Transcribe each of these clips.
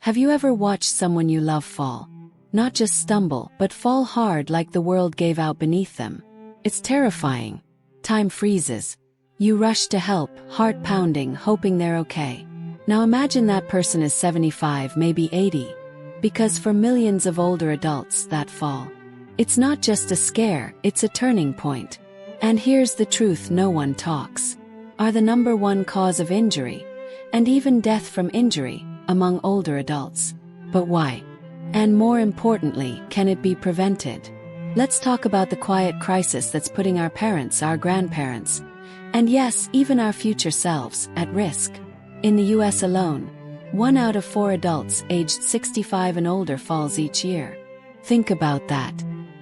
Have you ever watched someone you love fall? Not just stumble, but fall hard like the world gave out beneath them. It's terrifying. Time freezes. You rush to help, heart pounding, hoping they're okay. Now imagine that person is 75, maybe 80. Because for millions of older adults, that fall, it's not just a scare, it's a turning point. And here's the truth no one talks. Are the number one cause of injury, and even death from injury, among older adults. But why? And more importantly, can it be prevented? Let's talk about the quiet crisis that's putting our parents, our grandparents, and yes, even our future selves, at risk. In the US alone, 1 out of 4 adults aged 65 and older falls each year. Think about that.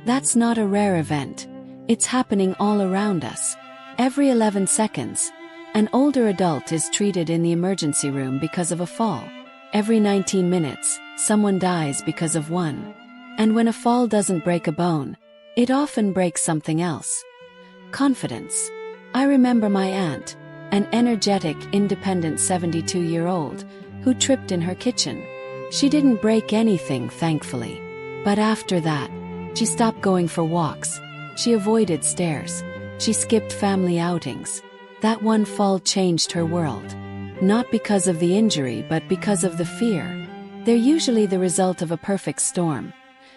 That's not a rare event. It's happening all around us. Every 11 seconds, an older adult is treated in the emergency room because of a fall. Every 19 minutes, someone dies because of one. And when a fall doesn't break a bone, it often breaks something else. Confidence. I remember my aunt, an energetic, independent 72-year-old, who tripped in her kitchen. She didn't break anything, thankfully. But after that, she stopped going for walks. She avoided stairs. She skipped family outings. That one fall changed her world. Not because of the injury, but because of the fear. They're usually the result of a perfect storm.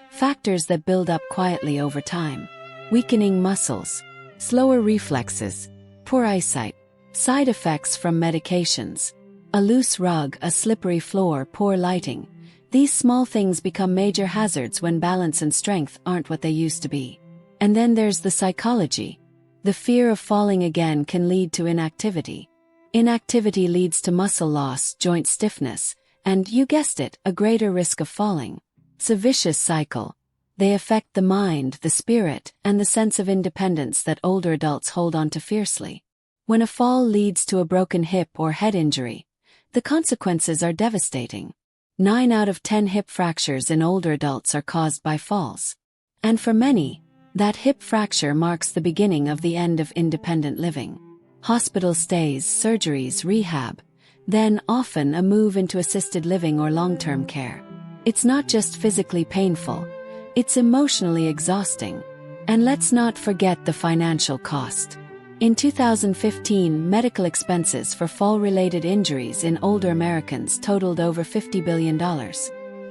Factors that build up quietly over time. Weakening muscles, slower reflexes, poor eyesight, side effects from medications, a loose rug, a slippery floor, poor lighting. These small things become major hazards when balance and strength aren't what they used to be. And then there's the psychology. The fear of falling again can lead to inactivity. Inactivity leads to muscle loss, joint stiffness, and, you guessed it, a greater risk of falling. It's a vicious cycle. They affect the mind, the spirit, and the sense of independence that older adults hold on to fiercely. When a fall leads to a broken hip or head injury, the consequences are devastating. 9 out of 10 hip fractures in older adults are caused by falls. And for many, that hip fracture marks the beginning of the end of independent living. Hospital stays, surgeries, rehab, then often a move into assisted living or long-term care. It's not just physically painful, it's emotionally exhausting. And let's not forget the financial cost. In 2015, medical expenses for fall-related injuries in older Americans totaled over $50 billion.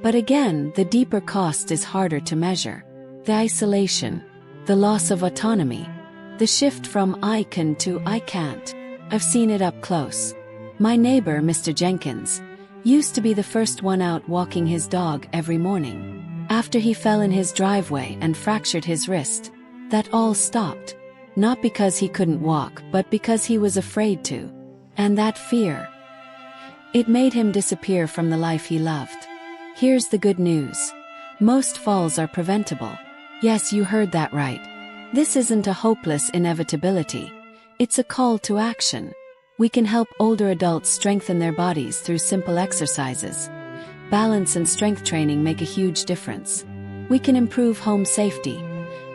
But again, the deeper cost is harder to measure. The isolation, the loss of autonomy, the shift from I can to I can't. I've seen it up close. My neighbor, Mr. Jenkins, used to be the first one out walking his dog every morning. After he fell in his driveway and fractured his wrist, that all stopped. Not because he couldn't walk, but because he was afraid to. And that fear, it made him disappear from the life he loved. Here's the good news. Most falls are preventable. Yes, you heard that right. This isn't a hopeless inevitability. It's a call to action. We can help older adults strengthen their bodies through simple exercises. Balance and strength training make a huge difference. We can improve home safety.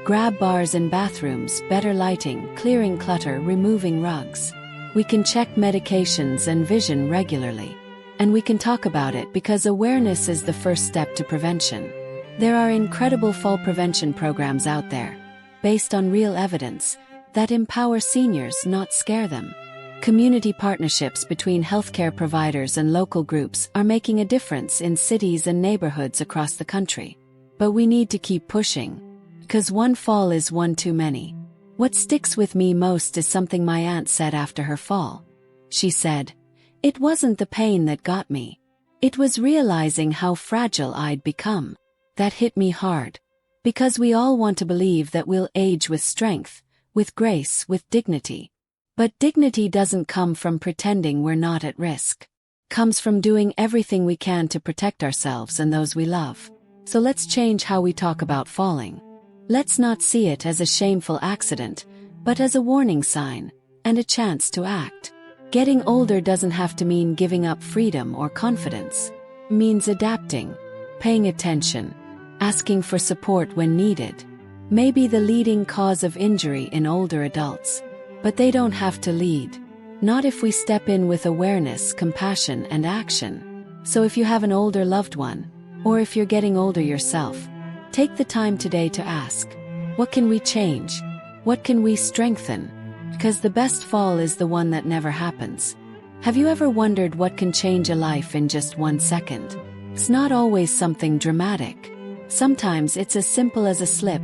Grab bars in bathrooms, better lighting, clearing clutter, removing rugs. We can check medications and vision regularly. And we can talk about it because awareness is the first step to prevention. There are incredible fall prevention programs out there, based on real evidence, that empower seniors, not scare them. Community partnerships between healthcare providers and local groups are making a difference in cities and neighborhoods across the country. But we need to keep pushing. Because one fall is one too many. What sticks with me most is something my aunt said after her fall. She said, "It wasn't the pain that got me. It was realizing how fragile I'd become. That hit me hard. Because we all want to believe that we'll age with strength, with grace, with dignity. But dignity doesn't come from pretending we're not at risk. It comes from doing everything we can to protect ourselves and those we love. So let's change how we talk about falling. Let's not see it as a shameful accident, but as a warning sign, and a chance to act. Getting older doesn't have to mean giving up freedom or confidence. It means adapting, paying attention, asking for support when needed. May be the leading cause of injury in older adults, but they don't have to lead. Not if we step in with awareness, compassion, and action. So if you have an older loved one, or if you're getting older yourself, take the time today to ask, what can we change? What can we strengthen? Because the best fall is the one that never happens. Have you ever wondered what can change a life in just 1 second? It's not always something dramatic. Sometimes it's as simple as a slip,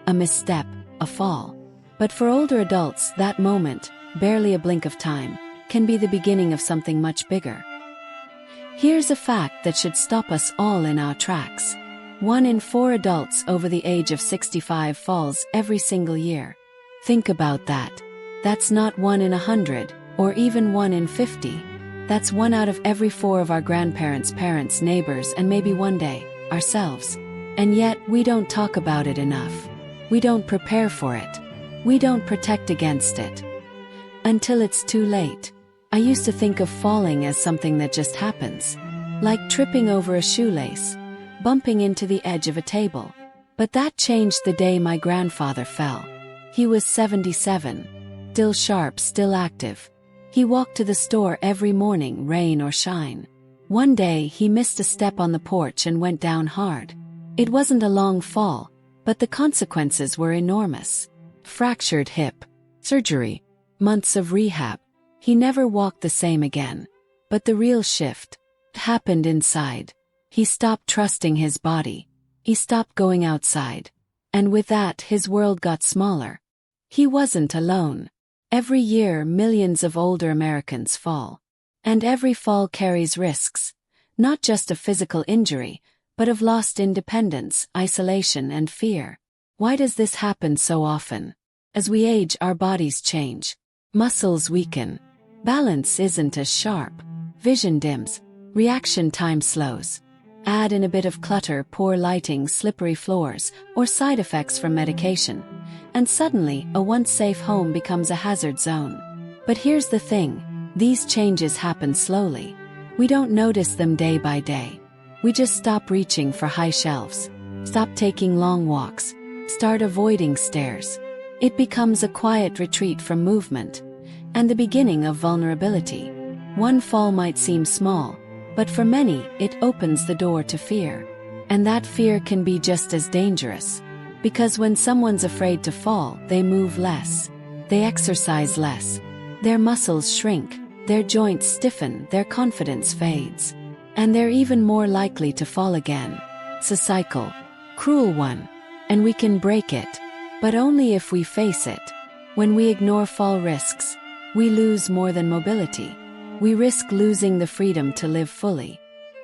a misstep, a fall. But for older adults, that moment, barely a blink of time, can be the beginning of something much bigger. Here's a fact that should stop us all in our tracks. 1 in 4 adults over the age of 65 falls every single year. Think about that. That's not 1 in 100, or even 1 in 50. That's 1 out of every 4 of our grandparents, parents, neighbors, and maybe one day, ourselves. And yet, we don't talk about it enough. We don't prepare for it. We don't protect against it. Until it's too late. I used to think of falling as something that just happens. Like tripping over a shoelace, bumping into the edge of a table. But that changed the day my grandfather fell. He was 77. Still sharp, still active. He walked to the store every morning, rain or shine. One day he missed a step on the porch and went down hard. It wasn't a long fall, but the consequences were enormous. Fractured hip, surgery, months of rehab. He never walked the same again. But the real shift happened inside. He stopped trusting his body. He stopped going outside. And with that, his world got smaller. He wasn't alone. Every year, millions of older Americans fall. And every fall carries risks, not just of physical injury, but of lost independence, isolation, and fear. Why does this happen so often? As we age, our bodies change. Muscles weaken. Balance isn't as sharp. Vision dims. Reaction time slows. Add in a bit of clutter, poor lighting, slippery floors, or side effects from medication, and suddenly, a once safe home becomes a hazard zone. But here's the thing, these changes happen slowly. We don't notice them day by day. We just stop reaching for high shelves, stop taking long walks, start avoiding stairs. It becomes a quiet retreat from movement, and the beginning of vulnerability. One fall might seem small, but for many, it opens the door to fear. And that fear can be just as dangerous. Because when someone's afraid to fall, they move less. They exercise less. Their muscles shrink, their joints stiffen, their confidence fades. And they're even more likely to fall again. It's a cycle. Cruel one. And we can break it. But only if we face it. When we ignore fall risks, we lose more than mobility. We risk losing the freedom to live fully.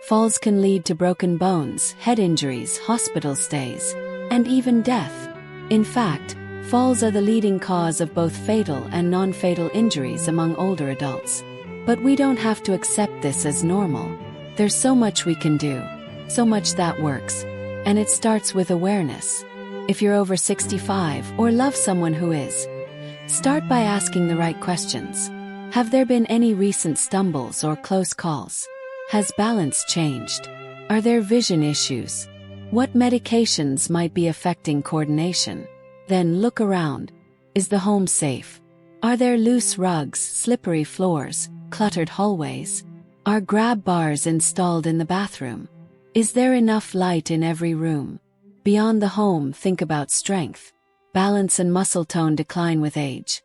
Falls can lead to broken bones, head injuries, hospital stays, and even death. In fact, falls are the leading cause of both fatal and non-fatal injuries among older adults. But we don't have to accept this as normal. There's so much we can do, so much that works. And it starts with awareness. If you're over 65 or love someone who is, start by asking the right questions. Have there been any recent stumbles or close calls? Has balance changed? Are there vision issues? What medications might be affecting coordination? Then look around. Is the home safe? Are there loose rugs, slippery floors, cluttered hallways? Are grab bars installed in the bathroom? Is there enough light in every room? Beyond the home, think about strength. Balance and muscle tone decline with age.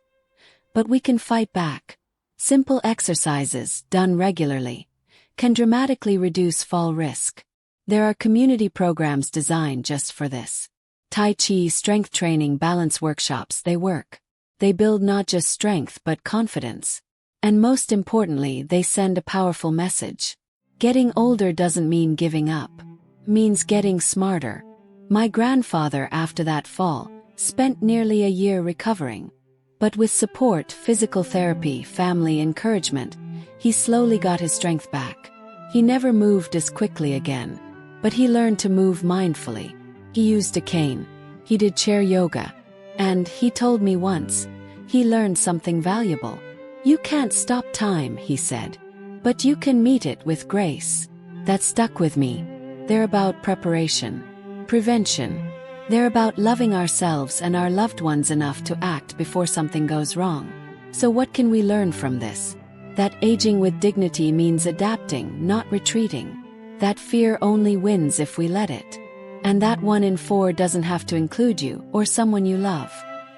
But we can fight back. Simple exercises, done regularly, can dramatically reduce fall risk. There are community programs designed just for this. Tai Chi, strength training, balance workshops, they work. They build not just strength but confidence. And most importantly, they send a powerful message. Getting older doesn't mean giving up. It means getting smarter. My grandfather, after that fall, spent nearly a year recovering. But with support, physical therapy, family encouragement, he slowly got his strength back. He never moved as quickly again, but he learned to move mindfully. He used a cane. He did chair yoga. And he told me once, he learned something valuable. You can't stop time, he said, but you can meet it with grace. That stuck with me. They're about preparation, prevention. They're about loving ourselves and our loved ones enough to act before something goes wrong. So what can we learn from this? That aging with dignity means adapting, not retreating. That fear only wins if we let it. And that 1 in 4 doesn't have to include you or someone you love.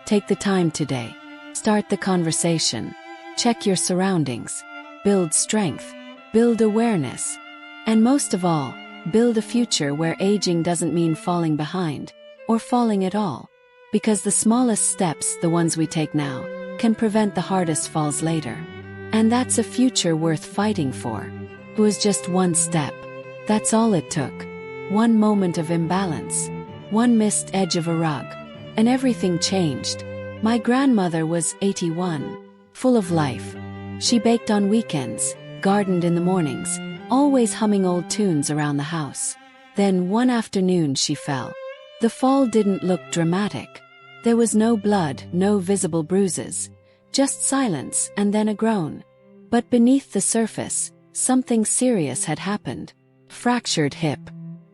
Take the time today. Start the conversation. Check your surroundings. Build strength. Build awareness. And most of all, build a future where aging doesn't mean falling behind, or falling at all. Because the smallest steps, the ones we take now, can prevent the hardest falls later. And that's a future worth fighting for. It was just one step. That's all it took. One moment of imbalance. One missed edge of a rug. And everything changed. My grandmother was 81. Full of life. She baked on weekends, gardened in the mornings, always humming old tunes around the house. Then one afternoon she fell. The fall didn't look dramatic. There was no blood, no visible bruises. Just silence and then a groan. But beneath the surface, something serious had happened. Fractured hip.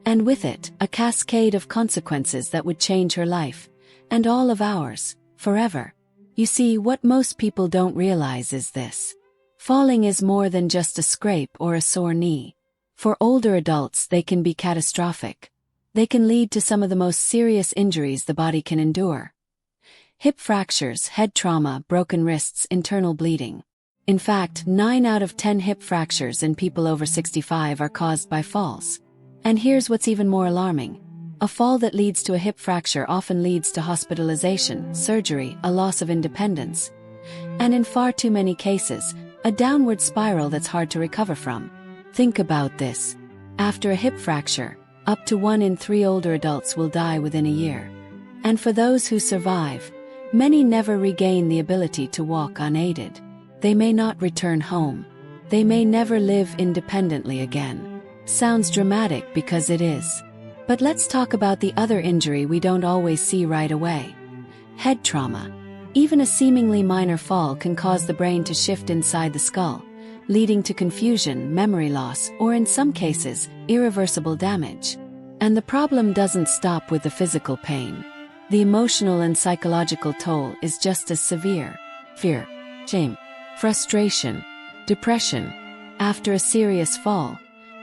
And with it, a cascade of consequences that would change her life. And all of ours, forever. You see, what most people don't realize is this. Falling is more than just a scrape or a sore knee. For older adults, they can be catastrophic. They can lead to some of the most serious injuries the body can endure. Hip fractures, head trauma, broken wrists, internal bleeding. In fact, 9 out of 10 hip fractures in people over 65 are caused by falls. And here's what's even more alarming. A fall that leads to a hip fracture often leads to hospitalization, surgery, a loss of independence. And in far too many cases, a downward spiral that's hard to recover from. Think about this. After a hip fracture, up to 1 in 3 older adults will die within a year. And for those who survive, many never regain the ability to walk unaided. They may not return home. They may never live independently again. Sounds dramatic because it is. But let's talk about the other injury we don't always see right away. Head trauma. Even a seemingly minor fall can cause the brain to shift inside the skull, leading to confusion, memory loss, or in some cases, irreversible damage. And the problem doesn't stop with the physical pain. The emotional and psychological toll is just as severe. Fear, shame, frustration, depression. After a serious fall,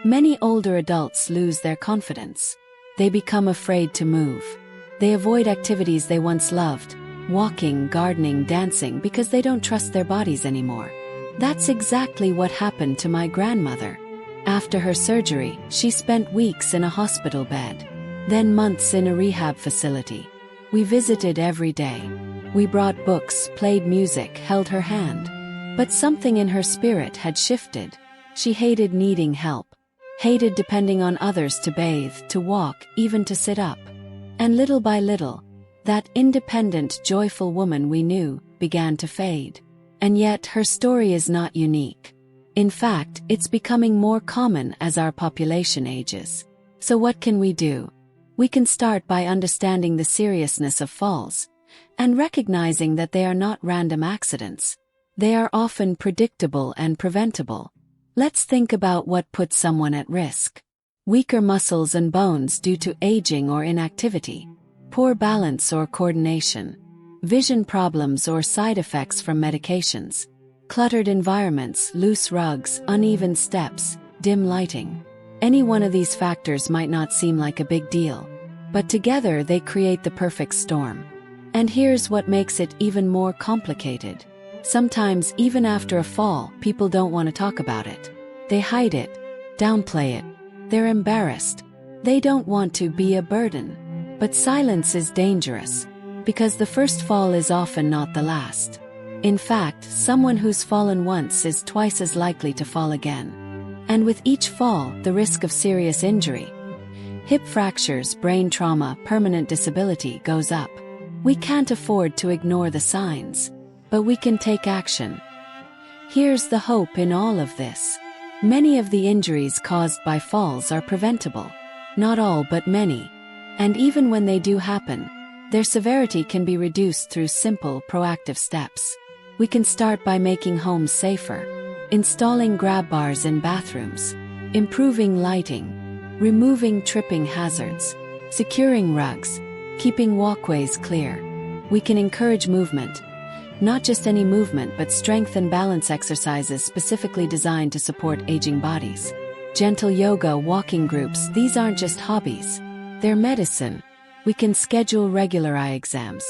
many older adults lose their confidence. They become afraid to move. They avoid activities they once loved, walking, gardening, dancing, because they don't trust their bodies anymore. That's exactly what happened to my grandmother. After her surgery, she spent weeks in a hospital bed, then months in a rehab facility. We visited every day. We brought books, played music, held her hand. But something in her spirit had shifted. She hated needing help. Hated depending on others to bathe, to walk, even to sit up. And little by little, that independent, joyful woman we knew began to fade. And yet her story is not unique. In fact, it's becoming more common as our population ages. So what can we do? We can start by understanding the seriousness of falls, and recognizing that they are not random accidents. They are often predictable and preventable. Let's think about what puts someone at risk. Weaker muscles and bones due to aging or inactivity. Poor balance or coordination. Vision problems or side effects from medications. Cluttered environments, loose rugs, uneven steps, dim lighting. Any one of these factors might not seem like a big deal, but together they create the perfect storm. And here's what makes it even more complicated. Sometimes, even after a fall, people don't want to talk about it. They hide it, downplay it. They're embarrassed. They don't want to be a burden. But silence is dangerous, because the first fall is often not the last. In fact, someone who's fallen once is twice as likely to fall again. And with each fall, the risk of serious injury, hip fractures, brain trauma, permanent disability goes up. We can't afford to ignore the signs. But we can take action. Here's the hope in all of this. Many of the injuries caused by falls are preventable. Not all, but many. And even when they do happen, their severity can be reduced through simple, proactive steps. We can start by making homes safer, installing grab bars in bathrooms, improving lighting, removing tripping hazards, securing rugs, keeping walkways clear. We can encourage movement, Not just any movement but strength and balance exercises specifically designed to support aging bodies. Gentle yoga, walking groups, these aren't just hobbies. They're medicine. We can schedule regular eye exams,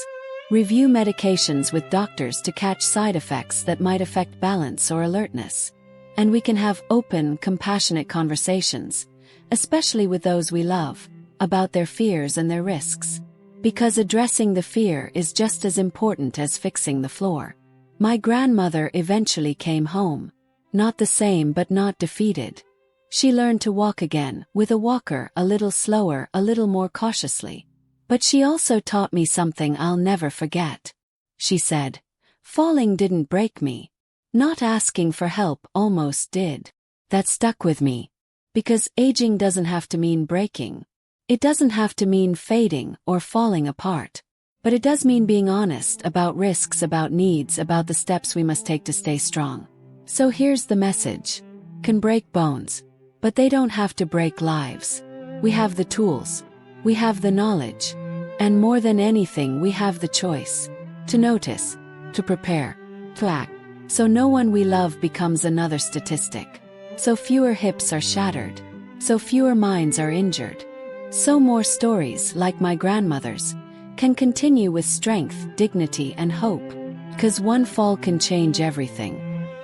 review medications with doctors to catch side effects that might affect balance or alertness. And we can have open, compassionate conversations, especially with those we love, about their fears and their risks. Because addressing the fear is just as important as fixing the floor. My grandmother eventually came home. Not the same but not defeated. She learned to walk again, with a walker, a little slower, a little more cautiously. But she also taught me something I'll never forget. She said, "Falling didn't break me. Not asking for help almost did." That stuck with me. Because aging doesn't have to mean breaking. It doesn't have to mean fading or falling apart. But it does mean being honest about risks, about needs, about the steps we must take to stay strong. So here's the message. Can break bones. But they don't have to break lives. We have the tools. We have the knowledge. And more than anything, we have the choice. To notice. To prepare. To act. So no one we love becomes another statistic. So fewer hips are shattered. So fewer minds are injured. So more stories, like my grandmother's, can continue with strength, dignity, and hope. Because one fall can change everything.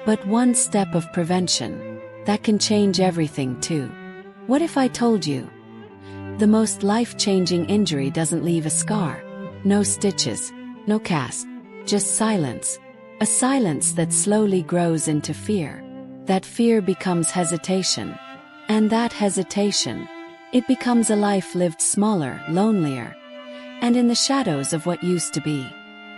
But one step of prevention, that can change everything too. What if I told you? The most life-changing injury doesn't leave a scar. No stitches, no cast, just silence. A silence that slowly grows into fear. That fear becomes hesitation. And that hesitation, it becomes a life lived smaller, lonelier, and in the shadows of what used to be.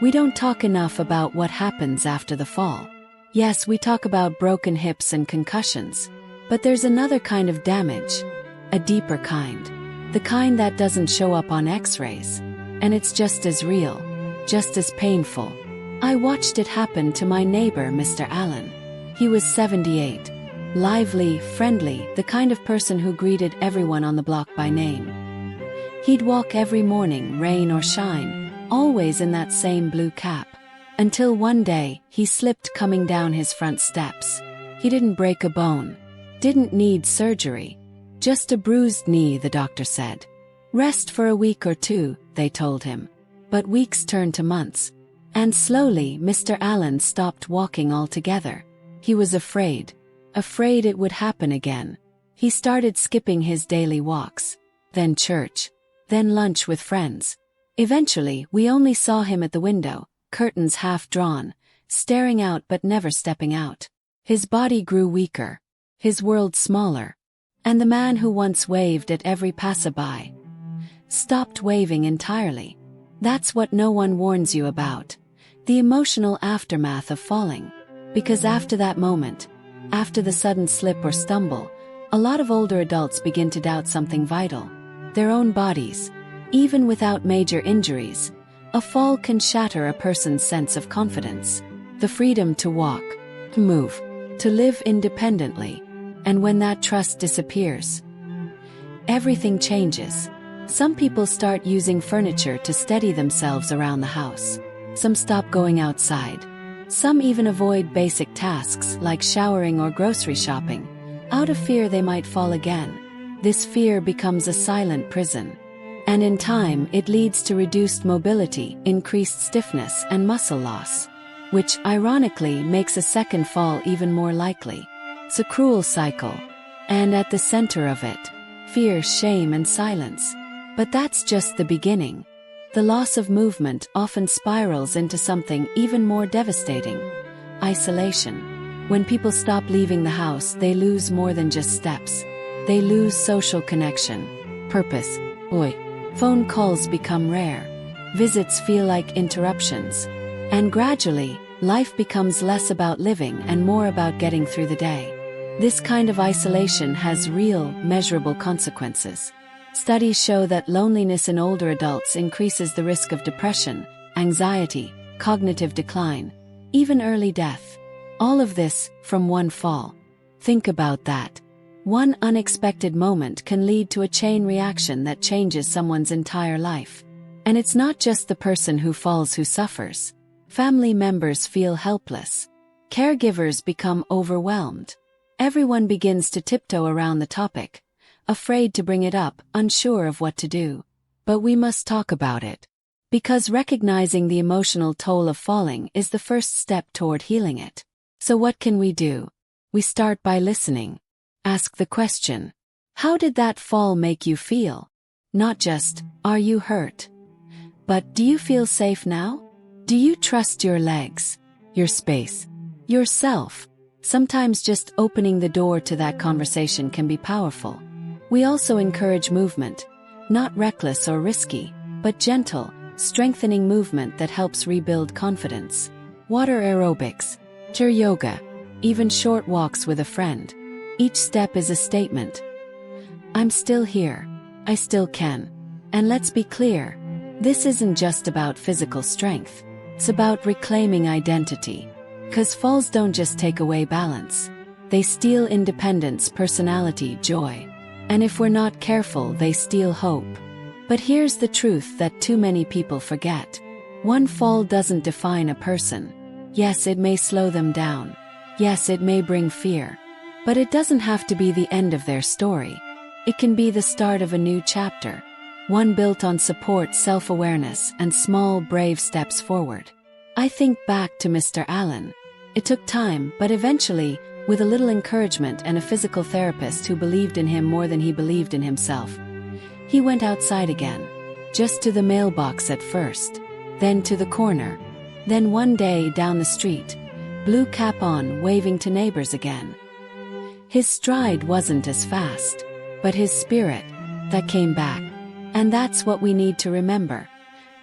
We don't talk enough about what happens after the fall. Yes, we talk about broken hips and concussions, but there's another kind of damage, a deeper kind. The kind that doesn't show up on X-rays. And it's just as real, just as painful. I watched it happen to my neighbor, Mr. Allen. He was 78. Lively, friendly, the kind of person who greeted everyone on the block by name. He'd walk every morning, rain or shine, always in that same blue cap. Until one day, he slipped coming down his front steps. He didn't break a bone. Didn't need surgery. Just a bruised knee, the doctor said. Rest for a week or two, they told him. But weeks turned to months. And slowly, Mr. Allen stopped walking altogether. He was afraid. Afraid it would happen again. He started skipping his daily walks. Then church. Then lunch with friends. Eventually, we only saw him at the window, curtains half drawn, staring out but never stepping out. His body grew weaker. His world smaller. And the man who once waved at every passerby stopped waving entirely. That's what no one warns you about. The emotional aftermath of falling. Because after that moment, after the sudden slip or stumble, a lot of older adults begin to doubt something vital. Their own bodies. Even without major injuries, a fall can shatter a person's sense of confidence. The freedom to walk, to move, to live independently. And when that trust disappears, everything changes. Some people start using furniture to steady themselves around the house. Some stop going outside. Some even avoid basic tasks like showering or grocery shopping, out of fear they might fall again. This fear becomes a silent prison. And in time, it leads to reduced mobility, increased stiffness, and muscle loss. Which, ironically, makes a second fall even more likely. It's a cruel cycle. And at the center of it, fear, shame, and silence. But that's just the beginning. The loss of movement often spirals into something even more devastating. Isolation. When people stop leaving the house, they lose more than just steps. They lose social connection, purpose. Phone calls become rare. Visits feel like interruptions. And gradually, life becomes less about living and more about getting through the day. This kind of isolation has real, measurable consequences. Studies show that loneliness in older adults increases the risk of depression, anxiety, cognitive decline, even early death. All of this from one fall. Think about that. One unexpected moment can lead to a chain reaction that changes someone's entire life. And it's not just the person who falls who suffers. Family members feel helpless. Caregivers become overwhelmed. Everyone begins to tiptoe around the topic, afraid to bring it up, unsure of what to do. But we must talk about it. Because recognizing the emotional toll of falling is the first step toward healing it. So what can we do? We start by listening. Ask the question, how did that fall make you feel? Not just, are you hurt? But do you feel safe now? Do you trust your legs, your space, yourself? Sometimes just opening the door to that conversation can be powerful. We also encourage movement, not reckless or risky, but gentle, strengthening movement that helps rebuild confidence. Water aerobics, chair yoga, even short walks with a friend. Each step is a statement. I'm still here. I still can. And let's be clear, this isn't just about physical strength. It's about reclaiming identity. 'Cause falls don't just take away balance. They steal independence, personality, joy. And if we're not careful, they steal hope. But here's the truth that too many people forget. One fall doesn't define a person. Yes, it may slow them down. Yes, it may bring fear. But it doesn't have to be the end of their story. It can be the start of a new chapter. One built on support, self-awareness, and small, brave steps forward. I think back to Mr. Allen. It took time, but eventually, with a little encouragement and a physical therapist who believed in him more than he believed in himself, he went outside again. Just to the mailbox at first, then to the corner, then one day down the street, blue cap on, waving to neighbors again. His stride wasn't as fast, but his spirit, that came back. And that's what we need to remember.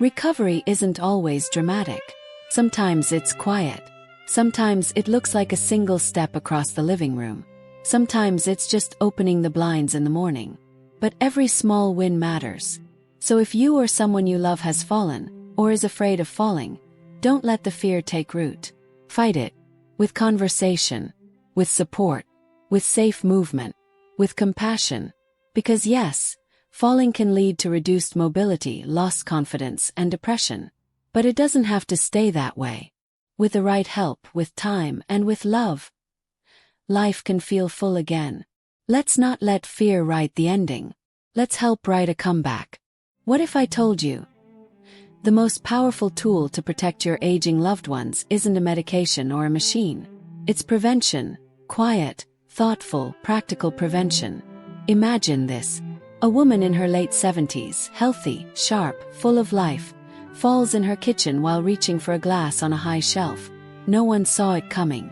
Recovery isn't always dramatic. Sometimes it's quiet. Sometimes it looks like a single step across the living room. Sometimes it's just opening the blinds in the morning. But every small win matters. So if you or someone you love has fallen, or is afraid of falling, don't let the fear take root. Fight it. With conversation. With support. With safe movement. With compassion. Because yes, falling can lead to reduced mobility, lost confidence, and depression. But it doesn't have to stay that way. With the right help, with time, and with love, life can feel full again. Let's not let fear write the ending. Let's help write a comeback. What if I told you? The most powerful tool to protect your aging loved ones isn't a medication or a machine. It's prevention. Quiet, thoughtful, practical prevention. Imagine this. A woman in her late 70s, healthy, sharp, full of life, falls in her kitchen while reaching for a glass on a high shelf. No one saw it coming.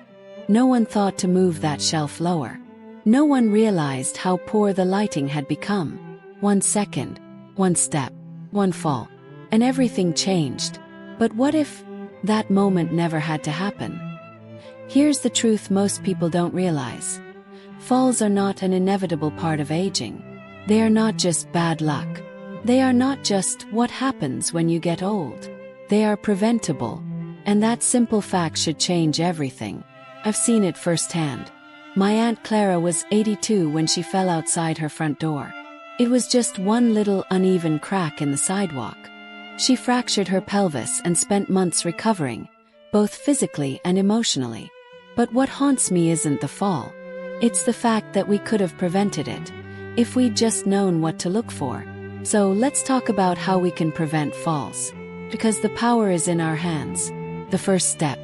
No one thought to move that shelf lower. No one realized how poor the lighting had become. 1 second, 1 step, 1 fall, and everything changed. But what if that moment never had to happen? Here's the truth most people don't realize. Falls are not an inevitable part of aging. They are not just bad luck. They are not just what happens when you get old. They are preventable. And that simple fact should change everything. I've seen it firsthand. My Aunt Clara was 82 when she fell outside her front door. It was just one little uneven crack in the sidewalk. She fractured her pelvis and spent months recovering, both physically and emotionally. But what haunts me isn't the fall. It's the fact that we could have prevented it, if we'd just known what to look for. So let's talk about how we can prevent falls. Because the power is in our hands. The first step.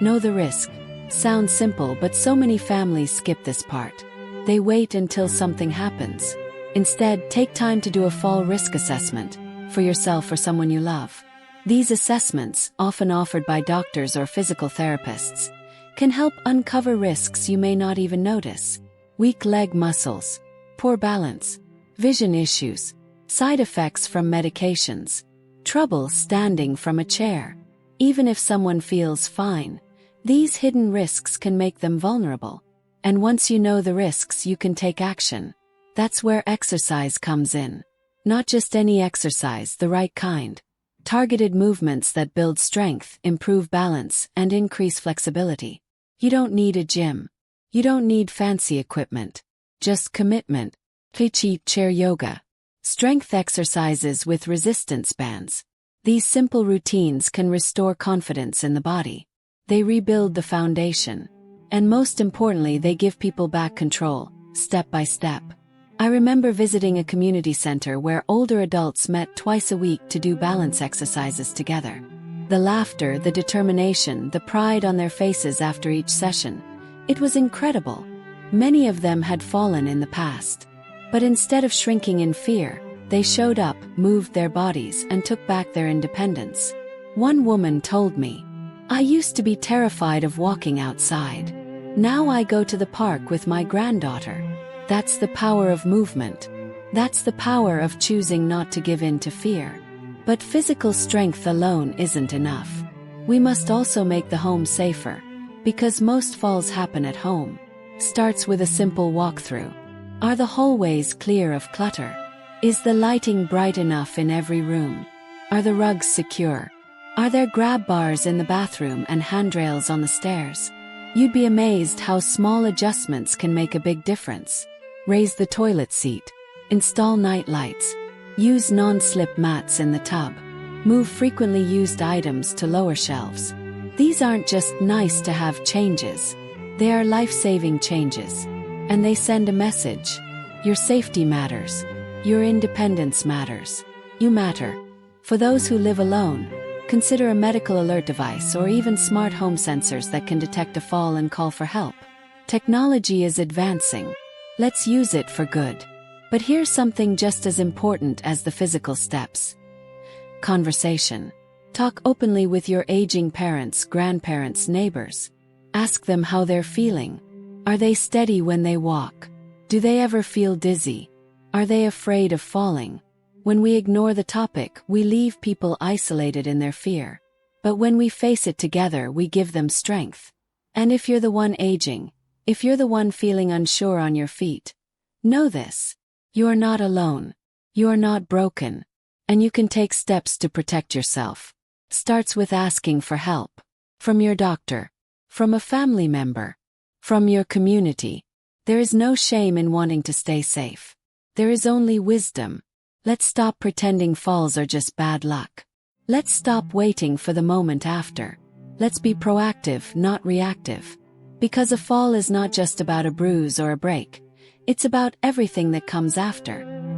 Know the risk. Sounds simple, but so many families skip this part. They wait until something happens. Instead, take time to do a fall risk assessment, for yourself or someone you love. These assessments, often offered by doctors or physical therapists, can help uncover risks you may not even notice. Weak leg muscles, poor balance, vision issues, side effects from medications, trouble standing from a chair. Even if someone feels fine, these hidden risks can make them vulnerable. And once you know the risks, you can take action. That's where exercise comes in. Not just any exercise, the right kind. Targeted movements that build strength, improve balance, and increase flexibility. You don't need a gym. You don't need fancy equipment. Just commitment. Chair yoga. Strength exercises with resistance bands. These simple routines can restore confidence in the body. They rebuild the foundation. And most importantly, they give people back control, step by step. I remember visiting a community center where older adults met twice a week to do balance exercises together. The laughter, the determination, the pride on their faces after each session. It was incredible. Many of them had fallen in the past. But instead of shrinking in fear, they showed up, moved their bodies, and took back their independence. One woman told me, "I used to be terrified of walking outside. Now I go to the park with my granddaughter." That's the power of movement. That's the power of choosing not to give in to fear. But physical strength alone isn't enough. We must also make the home safer. Because most falls happen at home. Starts with a simple walkthrough. Are the hallways clear of clutter? Is the lighting bright enough in every room? Are the rugs secure? Are there grab bars in the bathroom and handrails on the stairs? You'd be amazed how small adjustments can make a big difference. Raise the toilet seat. Install night lights. Use non-slip mats in the tub. Move frequently used items to lower shelves. These aren't just nice-to-have changes. They are life-saving changes. And they send a message. Your safety matters. Your independence matters. You matter. For those who live alone, consider a medical alert device or even smart home sensors that can detect a fall and call for help. Technology is advancing. Let's use it for good. But here's something just as important as the physical steps. Conversation. Talk openly with your aging parents, grandparents, neighbors. Ask them how they're feeling. Are they steady when they walk? Do they ever feel dizzy? Are they afraid of falling? When we ignore the topic, we leave people isolated in their fear. But when we face it together, we give them strength. And if you're the one aging, if you're the one feeling unsure on your feet, know this. You're not alone. You're not broken. And you can take steps to protect yourself. Starts with asking for help. From your doctor. From a family member. From your community. There is no shame in wanting to stay safe. There is only wisdom. Let's stop pretending falls are just bad luck. Let's stop waiting for the moment after. Let's be proactive, not reactive. Because a fall is not just about a bruise or a break. It's about everything that comes after.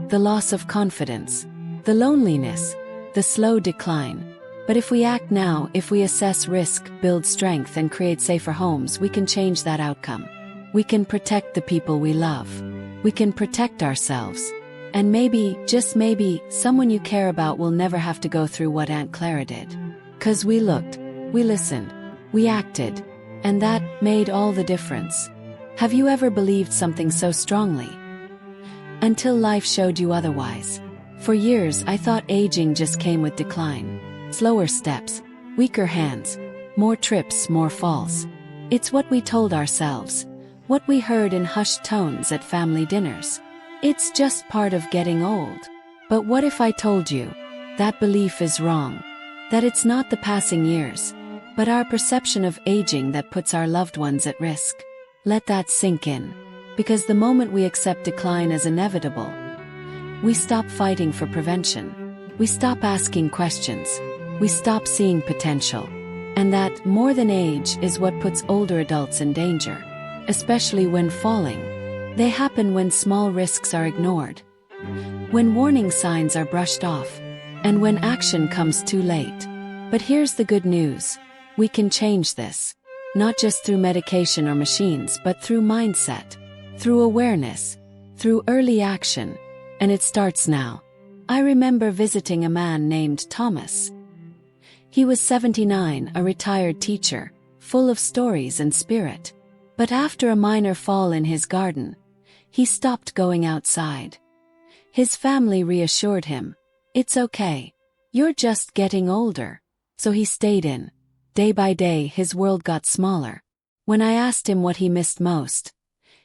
The loss of confidence. The loneliness. The slow decline. But if we act now, if we assess risk, build strength, and create safer homes, we can change that outcome. We can protect the people we love. We can protect ourselves. And maybe, just maybe, someone you care about will never have to go through what Aunt Clara did. 'Cause we looked, we listened, we acted, and that made all the difference. Have you ever believed something so strongly? Until life showed you otherwise. For years I thought aging just came with decline. Slower steps, weaker hands, more trips, more falls. It's what we told ourselves. What we heard in hushed tones at family dinners. It's just part of getting old. But what if I told you that belief is wrong? That it's not the passing years, but our perception of aging that puts our loved ones at risk. Let that sink in. Because the moment we accept decline as inevitable, we stop fighting for prevention. We stop asking questions. We stop seeing potential. And that, more than age, is what puts older adults in danger. Especially when falling. They happen when small risks are ignored. When warning signs are brushed off. And when action comes too late. But here's the good news. We can change this. Not just through medication or machines, but through mindset. Through awareness. Through early action. And it starts now. I remember visiting a man named Thomas. He was 79, a retired teacher, full of stories and spirit. But after a minor fall in his garden, he stopped going outside. His family reassured him, "It's okay. You're just getting older." So he stayed in. Day by day, his world got smaller. When I asked him what he missed most,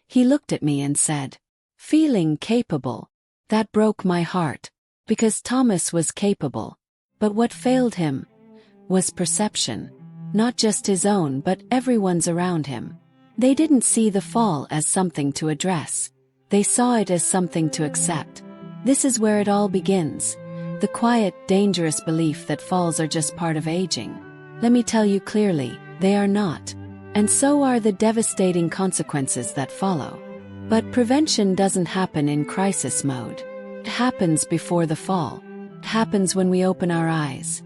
he looked at me and said, "Feeling capable." That broke my heart. Because Thomas was capable. But what failed him was perception. Not just his own, but everyone's around him. They didn't see the fall as something to address. They saw it as something to accept. This is where it all begins. The quiet, dangerous belief that falls are just part of aging. Let me tell you clearly, they are not. And so are the devastating consequences that follow. But prevention doesn't happen in crisis mode. It happens before the fall. It happens when we open our eyes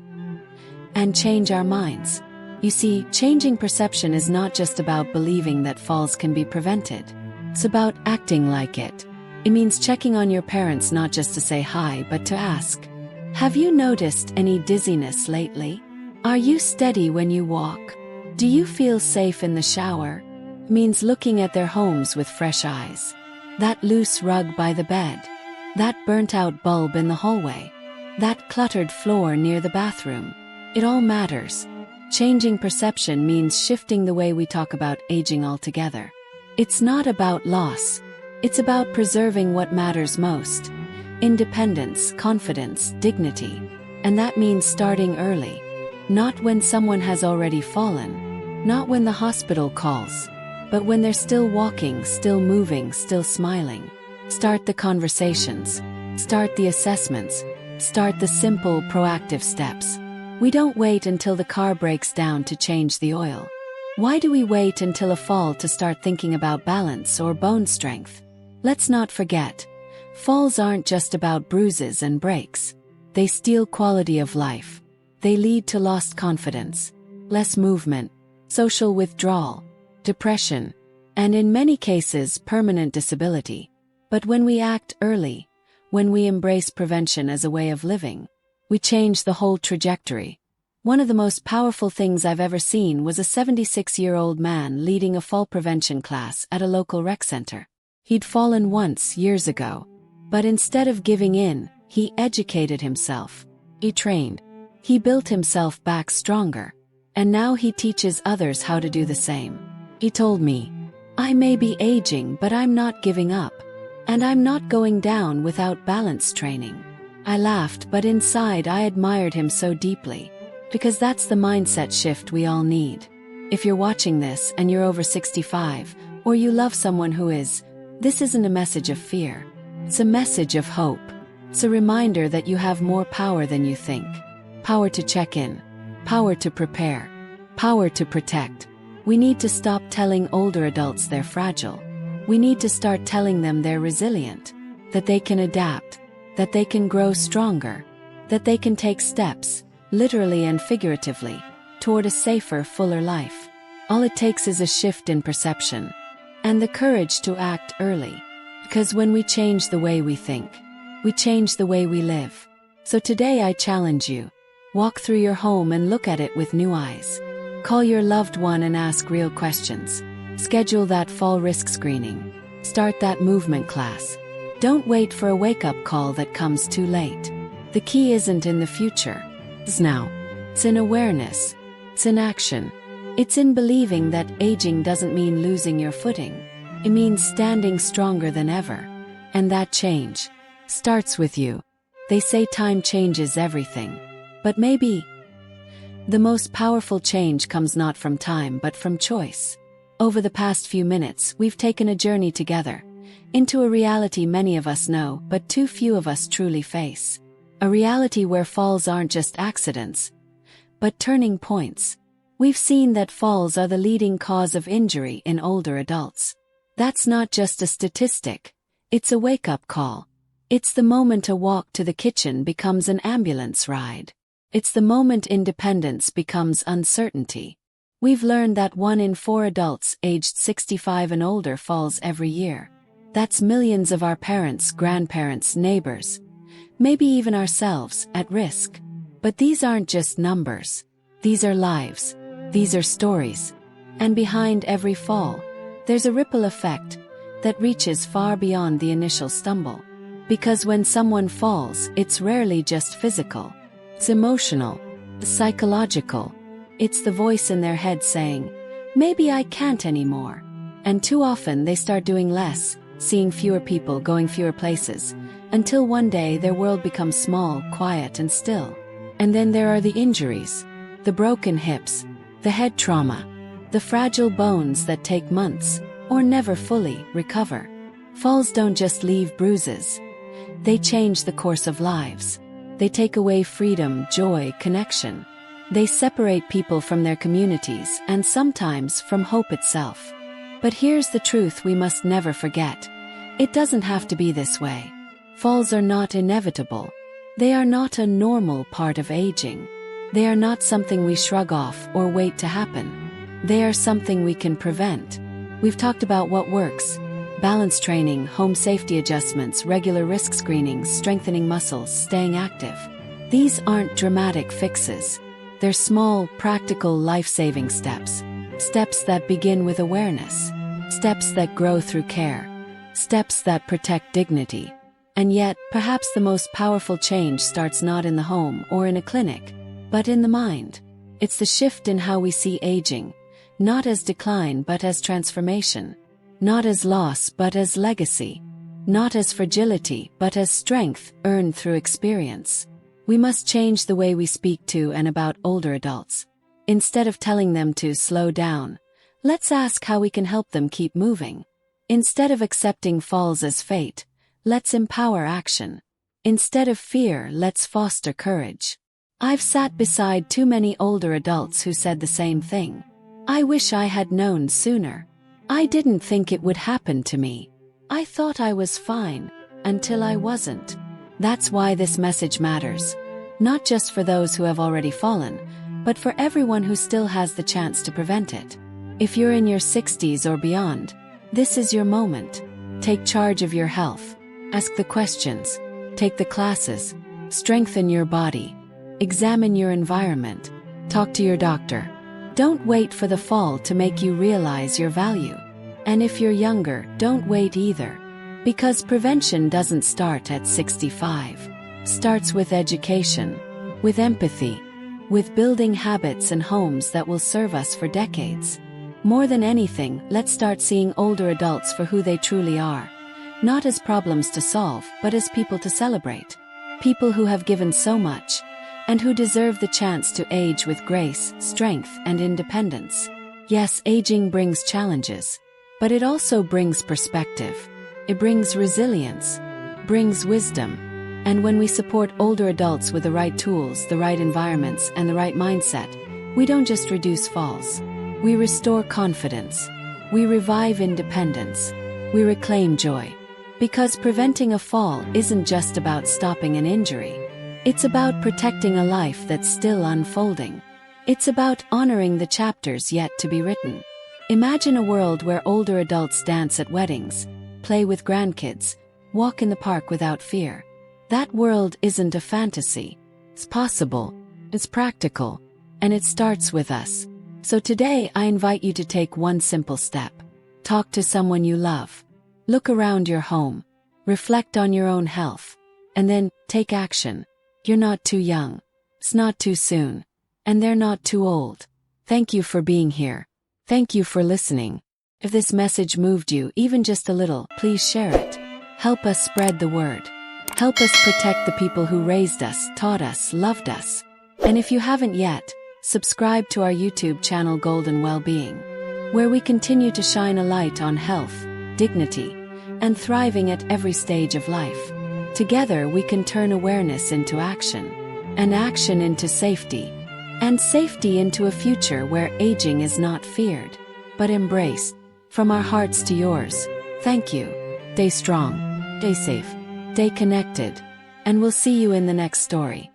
and change our minds. You see, changing perception is not just about believing that falls can be prevented. It's about acting like it. It means checking on your parents not just to say hi but to ask, have you noticed any dizziness lately? Are you steady when you walk? Do you feel safe in the shower? It means looking at their homes with fresh eyes. That loose rug by the bed. That burnt-out bulb in the hallway. That cluttered floor near the bathroom. It all matters. Changing perception means shifting the way we talk about aging altogether. It's not about loss. It's about preserving what matters most. Independence, confidence, dignity. And that means starting early. Not when someone has already fallen. Not when the hospital calls. But when they're still walking, still moving, still smiling. Start the conversations. Start the assessments. Start the simple, proactive steps. We don't wait until the car breaks down to change the oil. Why do we wait until a fall to start thinking about balance or bone strength? Let's not forget, falls aren't just about bruises and breaks. They steal quality of life. They lead to lost confidence, less movement, social withdrawal, depression, and in many cases permanent disability. But when we act early, when we embrace prevention as a way of living, we change the whole trajectory. One of the most powerful things I've ever seen was a 76-year-old man leading a fall prevention class at a local rec center. He'd fallen once years ago, but instead of giving in, he educated himself. He trained. He built himself back stronger. And now he teaches others how to do the same. He told me, I may be aging, but I'm not giving up. And I'm not going down without balance training. I laughed, but inside I admired him so deeply. Because that's the mindset shift we all need. If you're watching this and you're over 65, or you love someone who is, this isn't a message of fear. It's a message of hope. It's a reminder that you have more power than you think. Power to check in. Power to prepare. Power to protect. We need to stop telling older adults they're fragile. We need to start telling them they're resilient. That they can adapt. That they can grow stronger. That they can take steps, literally and figuratively, toward a safer, fuller life. All it takes is a shift in perception. And the courage to act early. Because when we change the way we think, we change the way we live. So today I challenge you. Walk through your home and look at it with new eyes. Call your loved one and ask real questions. Schedule that fall risk screening. Start that movement class. Don't wait for a wake-up call that comes too late. The key isn't in the future. It's now. It's in awareness. It's in action. It's in believing that aging doesn't mean losing your footing. It means standing stronger than ever. And that change starts with you. They say time changes everything. But maybe the most powerful change comes not from time but from choice. Over the past few minutes, we've taken a journey together into a reality many of us know, but too few of us truly face. A reality where falls aren't just accidents, but turning points. We've seen that falls are the leading cause of injury in older adults. That's not just a statistic. It's a wake-up call. It's the moment a walk to the kitchen becomes an ambulance ride. It's the moment independence becomes uncertainty. We've learned that 1 in 4 adults aged 65 and older falls every year. That's millions of our parents, grandparents, neighbors, maybe even ourselves, at risk. But these aren't just numbers. These are lives. These are stories. And behind every fall, there's a ripple effect that reaches far beyond the initial stumble. Because when someone falls, it's rarely just physical. It's emotional, psychological. It's the voice in their head saying, maybe I can't anymore. And too often they start doing less, seeing fewer people, going fewer places, until one day their world becomes small, quiet, and still. And then there are the injuries, the broken hips, the head trauma, the fragile bones that take months, or never fully, recover. Falls don't just leave bruises. They change the course of lives. They take away freedom, joy, connection. They separate people from their communities and sometimes from hope itself. But here's the truth we must never forget. It doesn't have to be this way. Falls are not inevitable. They are not a normal part of aging. They are not something we shrug off or wait to happen. They are something we can prevent. We've talked about what works: balance training, home safety adjustments, regular risk screenings, strengthening muscles, staying active. These aren't dramatic fixes. They're small, practical, life-saving steps. Steps that begin with awareness. Steps that grow through care. Steps that protect dignity. And yet, perhaps the most powerful change starts not in the home or in a clinic, but in the mind. It's the shift in how we see aging, not as decline but as transformation. Not as loss but as legacy. Not as fragility but as strength earned through experience. We must change the way we speak to and about older adults. Instead of telling them to slow down, let's ask how we can help them keep moving. Instead of accepting falls as fate, let's empower action. Instead of fear, let's foster courage. I've sat beside too many older adults who said the same thing. I wish I had known sooner. I didn't think it would happen to me. I thought I was fine, until I wasn't. That's why this message matters. Not just for those who have already fallen, but for everyone who still has the chance to prevent it. If you're in your 60s or beyond, this is your moment. Take charge of your health. Ask the questions. Take the classes. Strengthen your body. Examine your environment. Talk to your doctor. Don't wait for the fall to make you realize your value. And if you're younger, don't wait either. Because prevention doesn't start at 65. Starts with education, with empathy, with building habits and homes that will serve us for decades. More than anything, let's start seeing older adults for who they truly are. Not as problems to solve, but as people to celebrate. People who have given so much, and who deserve the chance to age with grace, strength, and independence. Yes, aging brings challenges, but it also brings perspective. It brings resilience, brings wisdom. And when we support older adults with the right tools, the right environments, and the right mindset, we don't just reduce falls. We restore confidence. We revive independence. We reclaim joy. Because preventing a fall isn't just about stopping an injury. It's about protecting a life that's still unfolding. It's about honoring the chapters yet to be written. Imagine a world where older adults dance at weddings, play with grandkids, walk in the park without fear. That world isn't a fantasy. It's possible, it's practical, and it starts with us. So today I invite you to take one simple step. Talk to someone you love. Look around your home. Reflect on your own health. And then, take action. You're not too young. It's not too soon. And they're not too old. Thank you for being here. Thank you for listening. If this message moved you even just a little, please share it. Help us spread the word. Help us protect the people who raised us, taught us, loved us. And if you haven't yet, subscribe to our YouTube channel Golden Wellbeing, where we continue to shine a light on health, dignity, and thriving at every stage of life. Together we can turn awareness into action, and action into safety, and safety into a future where aging is not feared, but embraced. From our hearts to yours, thank you. Stay strong, stay safe, stay connected, and we'll see you in the next story.